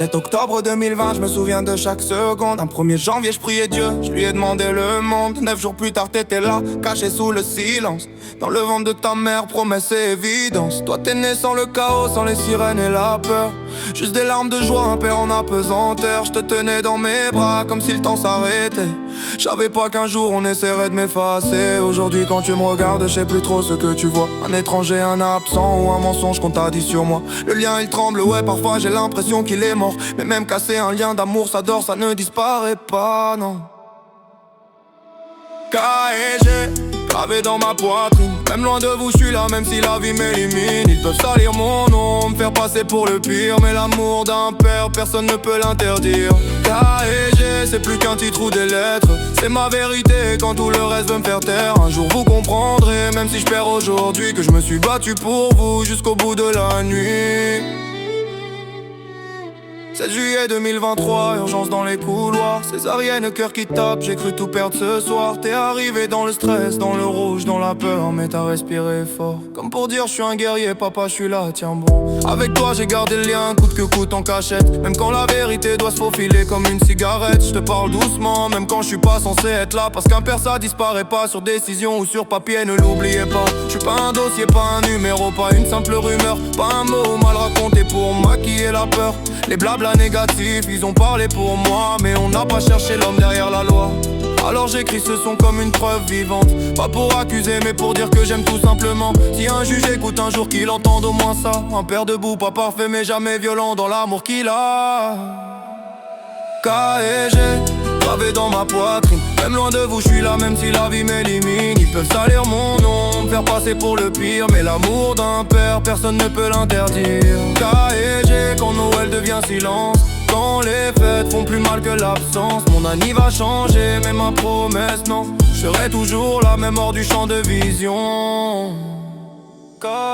7 octobre 2020, je me souviens de chaque seconde. Un 1er janvier, je priais Dieu, je lui ai demandé le monde. 9 jours plus tard, t'étais là, caché sous le silence. Dans le ventre de ta mère, promesse et évidence. Toi t'es né sans le chaos, sans les sirènes et la peur. Juste des larmes de joie, un père en apesanteur. Je te tenais dans mes bras comme si le temps s'arrêtait. J'avais pas qu'un jour on essaierait de m'effacer. Aujourd'hui quand tu me regardes, je sais plus trop ce que tu vois. Un étranger, un absent ou un mensonge qu'on t'a dit sur moi. Le lien il tremble, ouais parfois j'ai l'impression qu'il est mort. Mais même casser un lien d'amour ça dort, ça ne disparaît pas, non. K.E.G. gravé dans ma poitrine. Même loin de vous, je suis là, même si la vie m'élimine. Ils peuvent salir mon nom, me faire passer pour le pire. Mais l'amour d'un père, personne ne peut l'interdire. K.E.G. c'est plus qu'un titre ou des lettres. C'est ma vérité quand tout le reste veut me faire taire. Un jour vous comprendrez, même si je perds aujourd'hui, que je me suis battu pour vous jusqu'au bout de la nuit. 7 juillet 2023, urgence dans les couloirs. Césarienne, cœur qui tape, j'ai cru tout perdre ce soir. T'es arrivé dans le stress, dans le rouge, dans la peur, mais t'as respiré fort. Comme pour dire je suis un guerrier, papa je suis là, tiens bon. Avec toi j'ai gardé le lien, coûte que coûte en cachette. Même quand la vérité doit se faufiler comme une cigarette. Je te parle doucement, même quand je suis pas censé être là. Parce qu'un père ça disparaît pas sur décision ou sur papier, ne l'oubliez pas. Je suis pas un dossier, pas un numéro, pas une simple rumeur. Pas un mot mal raconté pour maquiller la peur. Les blabla négatifs, ils ont parlé pour moi. Mais on n'a pas cherché l'homme derrière la loi. Alors j'écris ce son comme une preuve vivante. Pas pour accuser mais pour dire que j'aime tout simplement. Si un juge écoute un jour qu'il entende au moins ça. Un père debout, pas parfait mais jamais violent dans l'amour qu'il a. K.E.G. gravé dans ma poitrine. Même loin de vous, je suis là même si la vie m'élimine. Ils peuvent salir mon nom, me faire passer pour le pire. Mais l'amour d'un père, personne ne peut l'interdire. K.E.G. quand Noël devient silence. Quand les fêtes font plus mal que l'absence. Mon anniv va changer, mais ma promesse non. Je serai toujours là, même hors du champ de vision. K.E.G.